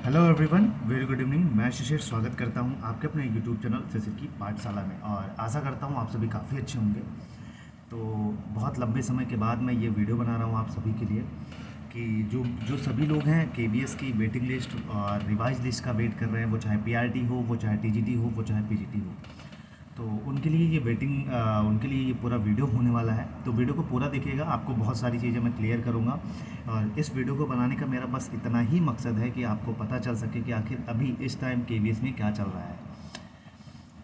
Hello everyone, very good evening. मैं शिशिर स्वागत करता हूं आपके अपने यूट्यूब चैनल शिशिर की पाठशाला में और आशा करता हूं आप सभी काफ़ी अच्छे होंगे। तो बहुत लंबे समय के बाद मैं ये वीडियो बना रहा हूं आप सभी के लिए कि जो जो सभी लोग हैं केवीएस की वेटिंग लिस्ट और रिवाइज लिस्ट का वेट कर रहे हैं, वो चाहे पीआरटी हो, वो चाहे टीजीटी हो, वो चाहे पीजीटी हो, तो उनके लिए ये उनके लिए ये पूरा वीडियो होने वाला है। तो वीडियो को पूरा देखिएगा, आपको बहुत सारी चीज़ें मैं क्लियर करूँगा। और इस वीडियो को बनाने का मेरा बस इतना ही मकसद है कि आपको पता चल सके कि आखिर अभी इस टाइम केवीएस में क्या चल रहा है।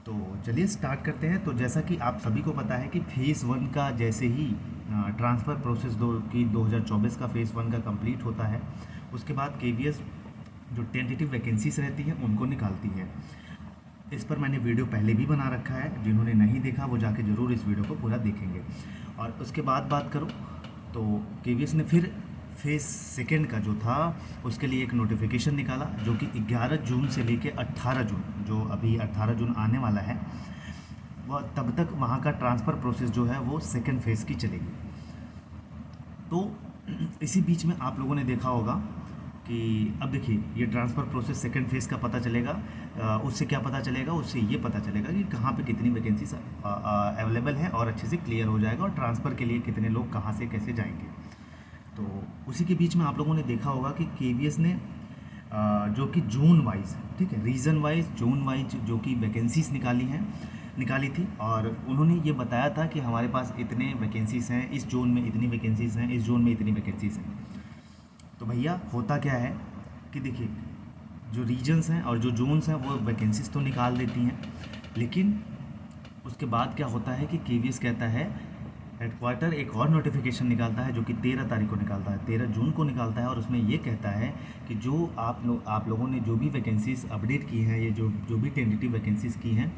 तो चलिए स्टार्ट करते हैं। तो जैसा कि आप सभी को पता है कि फ़ेज़ 1 का जैसे ही ट्रांसफ़र प्रोसेस 2024 का फ़ेज़ 1 का कंप्लीट होता है, उसके बाद केवीएस जो टेंटेटिव वैकेंसीज रहती हैं उनको निकालती है। इस पर मैंने वीडियो पहले भी बना रखा है, जिन्होंने नहीं देखा वो जाके ज़रूर इस वीडियो को पूरा देखेंगे। और उसके बाद बात करूँ तो केवीएस ने फिर फेज़ सेकेंड का जो था उसके लिए एक नोटिफिकेशन निकाला, जो कि 11 जून से लेके 18 जून, जो अभी 18 जून आने वाला है, वह तब तक वहाँ का ट्रांसफ़र प्रोसेस जो है वो सेकेंड फेज़ की चलेगी। तो इसी बीच में आप लोगों ने देखा होगा कि अब देखिए ये ट्रांसफ़र प्रोसेस सेकंड फेज़ का पता चलेगा। उससे क्या पता चलेगा? उससे ये पता चलेगा कि कहाँ पे कितनी वैकेंसीज अवेलेबल हैं और अच्छे से क्लियर हो जाएगा, और ट्रांसफ़र के लिए कितने लोग कहाँ से कैसे जाएंगे। तो उसी के बीच में आप लोगों ने देखा होगा कि केवीएस ने जो कि जून वाइज, ठीक है, रीजन वाइज, जोन वाइज जो कि वैकेंसीज निकाली थी, और उन्होंने ये बताया था कि हमारे पास इतने वैकेंसीज हैं, इस जोन में इतनी वैकेंसीज हैं, इस जोन में इतनी वैकेंसीज हैं। तो भैया होता क्या है कि देखिए जो रीजन्स हैं और जो जोन्स हैं वो वैकेंसीज तो निकाल देती हैं, लेकिन उसके बाद क्या होता है कि केवीएस कहता है, हेडक्वार्टर एक और नोटिफिकेशन निकालता है जो कि 13 तारीख को निकालता है, 13 जून को निकालता है, और उसमें ये कहता है कि जो आप लोगों ने जो भी वैकेंसीज अपडेट की हैं, ये जो भी टेंटेटिव वैकेंसीज की हैं,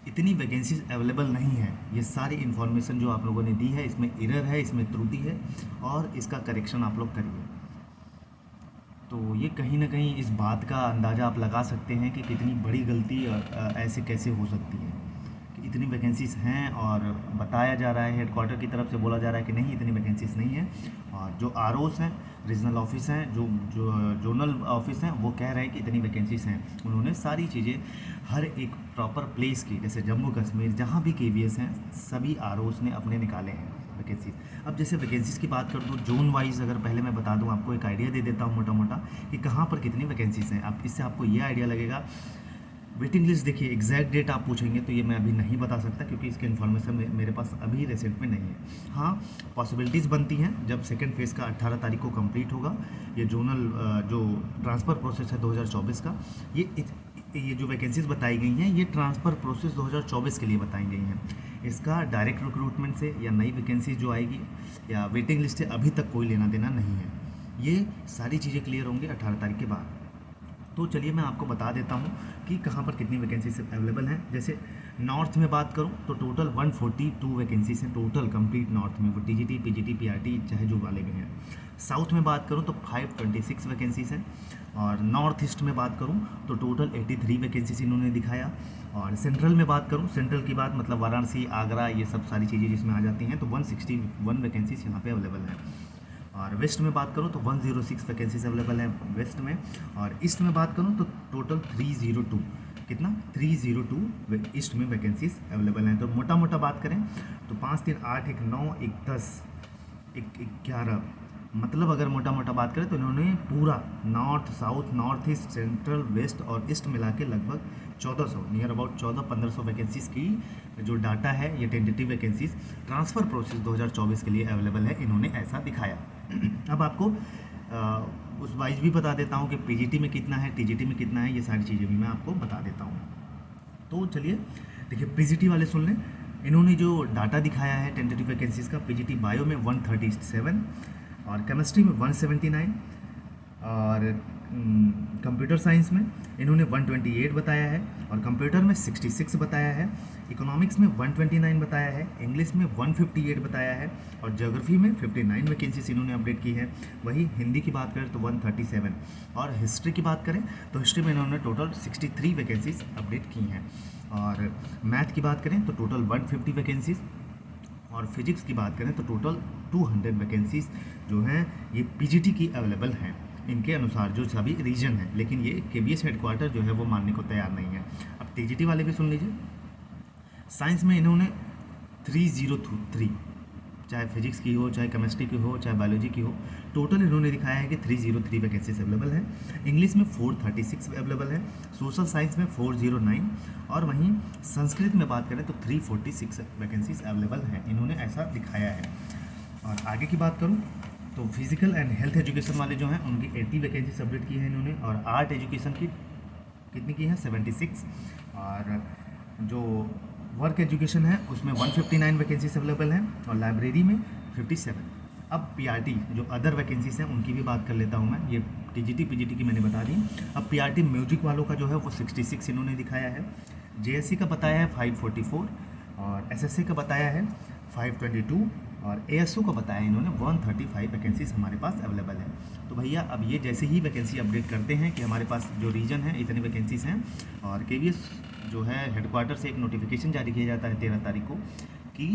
इतनी वैकेंसीज अवेलेबल नहीं है। ये सारी इन्फॉर्मेशन जो आप लोगों ने दी है इसमें एरर है, इसमें त्रुटि है, और इसका करेक्शन आप लोग करिए। तो ये कहीं ना कहीं इस बात का अंदाज़ा आप लगा सकते हैं कि कितनी बड़ी गलती ऐसे कैसे हो सकती है कि इतनी वैकेंसीज़ हैं और बताया जा रहा है, हेडक्वार्टर की तरफ से बोला जा रहा है कि नहीं, इतनी वैकेंसीज़ नहीं है, और जो आरओस हैं, रीजनल ऑफिस हैं, जो जो जोनल ऑफिस हैं, वो कह रहे हैं कि इतनी वैकेंसीज़ हैं। उन्होंने सारी चीज़ें हर एक प्रॉपर प्लेस की, जैसे जम्मू कश्मीर जहाँ भी केवीएस हैं, सभी आरओस ने अपने निकाले हैं वैकेंसीज। अब जैसे वैकेंसीज की बात करूँ तो जोन वाइज अगर पहले मैं बता दूँ, आपको एक आइडिया दे देता हूँ मोटा मोटा कि कहाँ पर कितनी वैकेंसीज हैं। अब इससे आपको ये आइडिया लगेगा। वेटिंग लिस्ट देखिए, एग्जैक्ट डेट आप पूछेंगे तो ये मैं अभी नहीं बता सकता, क्योंकि इसकी इन्फॉर्मेशन मेरे पास अभी रिसेंट में नहीं है। हाँ, पॉसिबिलिटीज़ बनती हैं जब सेकेंड फेज़ का 18 तारीख को कंप्लीट होगा। ये जोनल जो ट्रांसफ़र प्रोसेस है 2024 का, ये जो वैकेंसीज बताई गई हैं, ये ट्रांसफ़र प्रोसेस 2024 के लिए बताई गई हैं। इसका डायरेक्ट रिक्रूटमेंट से या नई वैकेंसी जो आएगी या वेटिंग लिस्ट से अभी तक कोई लेना देना नहीं है। ये सारी चीज़ें क्लियर होंगी 18 तारीख के बाद। तो चलिए मैं आपको बता देता हूँ कि कहाँ पर कितनी वैकेंसीज अवेलेबल हैं। जैसे नॉर्थ में बात करूँ तो टोटल 142 वैकेंसीज हैं टोटल कंप्लीट नॉर्थ में, वो टीजीटी, पीजीटी, पीआरटी चाहे जो वाले भी हैं। साउथ में बात करूँ तो 526 वैकेंसीज हैं, और नॉर्थ ईस्ट में बात करूँ तो टोटल 83 वैकेंसीज इन्होंने दिखाया। और सेंट्रल में बात करूँ, सेंट्रल की बात मतलब वाराणसी, आगरा, ये सब सारी चीज़ें जिसमें आ जाती हैं, तो 161 वैकेंसीज यहाँ पे अवेलेबल हैं। और वेस्ट में बात करूँ तो 106 वैकेंसीज अवेलेबल हैं वेस्ट में। और ईस्ट में बात करूँ तो टोटल 302, कितना 302 ईस्ट में वैकेंसीज अवेलेबल हैं। तो मोटा मोटा बात करें तो 5 3 8 1 9 1 10 1 11, मतलब अगर मोटा मोटा बात करें तो इन्होंने पूरा north, south, north east, central, west और ईस्ट मिला के लगभग 1400, नियर अबाउट 1400-1500 वैकेंसीज़ की जो डाटा है, ये टेंटेटिव वैकेंसीज़ ट्रांसफ़र प्रोसेस 2024 के लिए अवेलेबल है, इन्होंने ऐसा दिखाया। अब आपको उस वाइज भी बता देता हूँ कि पीजीटी में कितना है, टीजीटी में कितना है, ये सारी चीज़ें भी मैं आपको बता देता हूँ। तो चलिए देखिए, पीजीटी वाले सुन लें। इन्होंने जो डाटा दिखाया है टेंटेटिव वैकेंसीज़ का, पीजीटी बायो में 137, और केमिस्ट्री में 179, और कंप्यूटर साइंस में इन्होंने 128 बताया है, और कंप्यूटर में 66 बताया है, इकोनॉमिक्स में 129 बताया है, इंग्लिश में 158 बताया है, और ज्योग्राफी में 59 वैकेंसीज इन्होंने अपडेट की है। वही हिंदी की बात करें तो 137, और हिस्ट्री की बात करें तो हिस्ट्री में इन्होंने टोटल 63 वैकेंसीज अपडेट की हैं। और मैथ की बात करें तो टोटल 150 वैकेंसीज, और फिजिक्स की बात करें तो टोटल 200 वैकेंसीज जो हैं ये पीजीटी की अवेलेबल हैं। इनके अनुसार जो सभी रीजन है, लेकिन ये केबीएस हेडक्वार्टर जो है वो मानने को तैयार नहीं है। अब टीजीटी वाले भी सुन लीजिए। साइंस में इन्होंने 303, चाहे फिजिक्स की हो, चाहे केमिस्ट्री की हो, चाहे बायोलॉजी की हो, टोटल इन्होंने दिखाया है कि 303 वैकेंसीज अवेलेबल है। इंग्लिश में 436 अवेलेबल है, सोशल साइंस में 409, और वहीं संस्कृत में बात करें तो 346 वैकेंसीज अवेलेबल हैं, इन्होंने ऐसा दिखाया है। और आगे की बात करूं तो फिजिकल एंड हेल्थ एजुकेशन वाले जो हैं उनकी 80 वैकेंसी सबमिट की है इन्होंने, और आर्ट एजुकेशन की कितनी की है 76, और जो वर्क एजुकेशन है उसमें 159 वैकेंसीज अवेलेबल हैं, और लाइब्रेरी में 57। अब पीआरटी जो अदर वैकेंसीज हैं उनकी भी बात कर लेता हूं मैं, ये टीजीटी पीजीटी की मैंने बता दी। अब पीआरटी म्यूजिक वालों का जो है वो 66 इन्होंने दिखाया है, जेएससी का बताया है 544, और एसएससी का बताया है 522, और एएसओ का बताया इन्होंने 135 वैकेंसीज हमारे पास अवेलेबल है। तो भैया अब ये जैसे ही वैकेंसी अपडेट करते हैं कि हमारे पास जो रीजन है इतनी वैकेंसीज हैं, और केवीएस जो है हेडक्वार्टर से एक नोटिफिकेशन जारी किया जाता है 13 तारीख को कि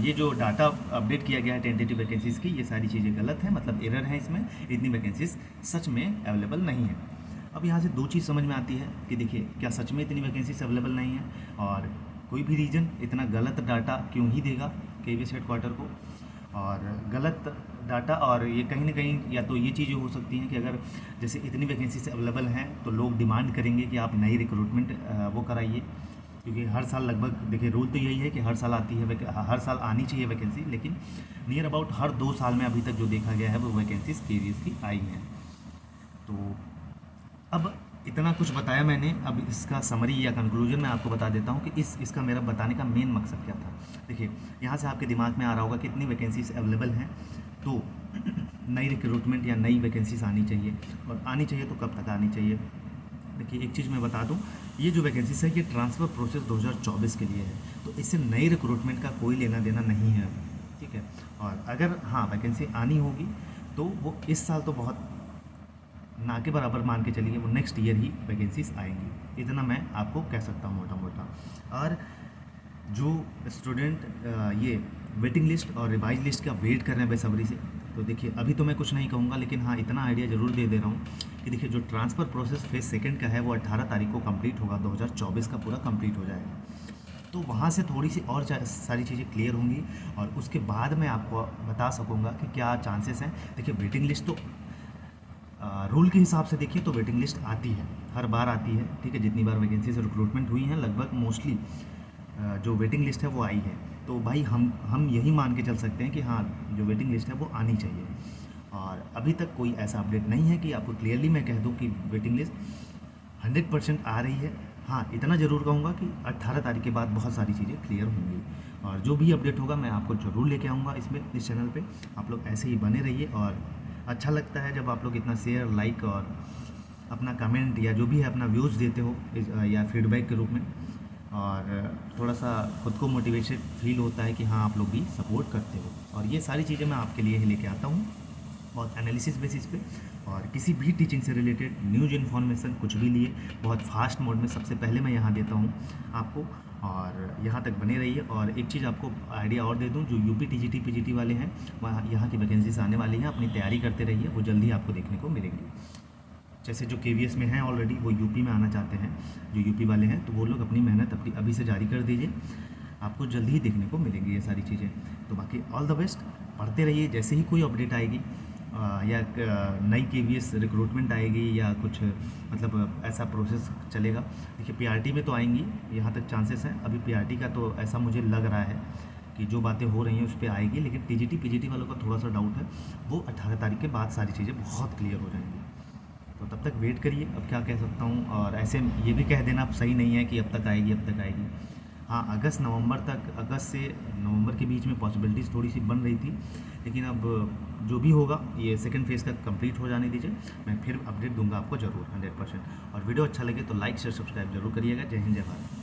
ये जो डाटा अपडेट किया गया है टेंटेटिव वैकेंसीज़ की, ये सारी चीज़ें गलत है, मतलब एरर है इसमें, इतनी वैकेंसीज सच में अवेलेबल नहीं है। अब यहाँ से दो चीज़ समझ में आती है कि देखिए क्या सच में इतनी वैकेंसीज अवेलेबल नहीं है, और कोई भी रीजन इतना गलत डाटा क्यों ही देगा केवीएस हेडक्वार्टर को, और गलत डाटा, और ये कहीं ना कहीं या तो ये चीज़ें हो सकती हैं कि अगर जैसे इतनी वैकेंसीज अवेलेबल हैं तो लोग डिमांड करेंगे कि आप नई रिक्रूटमेंट वो कराइए, क्योंकि हर साल लगभग देखिए रूल तो यही है कि हर साल आती है, हर साल आनी चाहिए वैकेंसी, लेकिन नियर अबाउट हर 2 साल में अभी तक जो देखा गया है वो वैकेंसीज केवीएस की आई हैं। तो अब इतना कुछ बताया मैंने, अब इसका समरी या कंक्लूजन मैं आपको बता देता हूँ कि इसका मेरा बताने का मेन मकसद क्या था। देखिए यहाँ से आपके दिमाग में आ रहा होगा कितनी वैकेंसीज अवेलेबल हैं, तो नई रिक्रूटमेंट या नई वैकेंसीज आनी चाहिए, और आनी चाहिए तो कब तक आनी चाहिए। देखिए एक चीज़ मैं बता दूं, ये जो वैकेंसीज है ये ट्रांसफ़र प्रोसेस 2024 के लिए है, तो इससे नई रिक्रूटमेंट का कोई लेना देना नहीं है, ठीक है। और अगर हाँ वैकेंसी आनी होगी तो वो इस साल तो बहुत ना के बराबर मान के चलिए, वो नेक्स्ट ईयर ही वैकेंसीज आएंगी, इतना मैं आपको कह सकता हूँ मोटा मोटा। और जो स्टूडेंट ये वेटिंग लिस्ट और रिवाइज लिस्ट का वेट कर रहे हैं बेसब्री से, तो देखिए अभी तो मैं कुछ नहीं कहूँगा, लेकिन हाँ इतना आइडिया ज़रूर दे रहा हूँ कि देखिए जो ट्रांसफ़र प्रोसेस फेज़ सेकंड का है वो 18 तारीख को कंप्लीट होगा, 2024 का पूरा कंप्लीट हो जाएगा, तो वहाँ से थोड़ी सी और सारी चीज़ें क्लियर होंगी, और उसके बाद मैं आपको बता सकूँगा कि क्या चांसेस हैं। देखिए वेटिंग लिस्ट तो रूल के हिसाब से देखिए तो वेटिंग लिस्ट आती है, हर बार आती है, ठीक है। जितनी बार वैकेंसी से रिक्रूटमेंट हुई हैं लगभग मोस्टली जो वेटिंग लिस्ट है वो आई है, तो भाई हम यही मान के चल सकते हैं कि हाँ जो वेटिंग लिस्ट है वो आनी चाहिए। और अभी तक कोई ऐसा अपडेट नहीं है कि आपको क्लियरली मैं कह दूं कि वेटिंग लिस्ट 100% आ रही है। हाँ इतना ज़रूर कहूँगा कि 18 तारीख के बाद बहुत सारी चीज़ें क्लियर होंगी, और जो भी अपडेट होगा मैं आपको ज़रूर लेके आऊँगा इसमें, इस चैनल पे। आप लोग ऐसे ही बने रहिए, और अच्छा लगता है जब आप लोग इतना शेयर, लाइक और अपना कमेंट या जो भी है अपना व्यूज़ देते हो या फीडबैक के रूप में, और थोड़ा सा खुद को मोटिवेशन फील होता है कि हाँ आप लोग भी सपोर्ट करते हो। और ये सारी चीज़ें मैं आपके लिए ही लेके आता हूँ बहुत एनालिसिस बेसिस पे, और किसी भी टीचिंग से रिलेटेड न्यूज़ इन्फॉर्मेशन कुछ भी लिए बहुत फास्ट मोड में सबसे पहले मैं यहाँ देता हूँ आपको, और यहाँ तक बने रहिए। और एक चीज़ आपको आइडिया और दे दूँ, जो यूपी टीजीटी पीजीटी वाले हैं वहाँ यहाँ की वैकेंसीज आने वाली हैं, अपनी तैयारी करते रहिए, वो जल्दी आपको देखने को मिलेंगी। जैसे जो केवीएस में हैं ऑलरेडी वो यूपी में आना चाहते हैं, जो यूपी वाले हैं, तो वो लोग अपनी मेहनत अपनी अभी से जारी कर दीजिए, आपको जल्दी ही देखने को मिलेंगी ये सारी चीज़ें। तो बाकी ऑल द बेस्ट, पढ़ते रहिए, जैसे ही कोई अपडेट आएगी या नई केवीएस रिक्रूटमेंट आएगी या कुछ मतलब ऐसा प्रोसेस चलेगा। देखिए पीआरटी में तो आएंगी, यहाँ तक चांसेस हैं, अभी पीआरटी का तो ऐसा मुझे लग रहा है कि जो बातें हो रही हैं उस पर आएगी, लेकिन टीजीटी पीजीटी वालों का थोड़ा सा डाउट है, वो 18 तारीख के बाद सारी चीज़ें बहुत क्लियर हो जाएंगी। तो तब तक वेट करिए, अब क्या कह सकता हूँ। और ऐसे ये भी कह देना सही नहीं है कि अब तक आएगी अब तक आएगी। हाँ अगस्त नवंबर तक, अगस्त से नवंबर के बीच में पॉसिबिलिटीज़ थोड़ी सी बन रही थी, लेकिन अब जो भी होगा ये सेकंड फेज़ का कंप्लीट हो जाने दीजिए, मैं फिर अपडेट दूंगा आपको ज़रूर 100%। और वीडियो अच्छा लगे तो लाइक शेयर सब्सक्राइब जरूर करिएगा। जय हिंद जय भारत।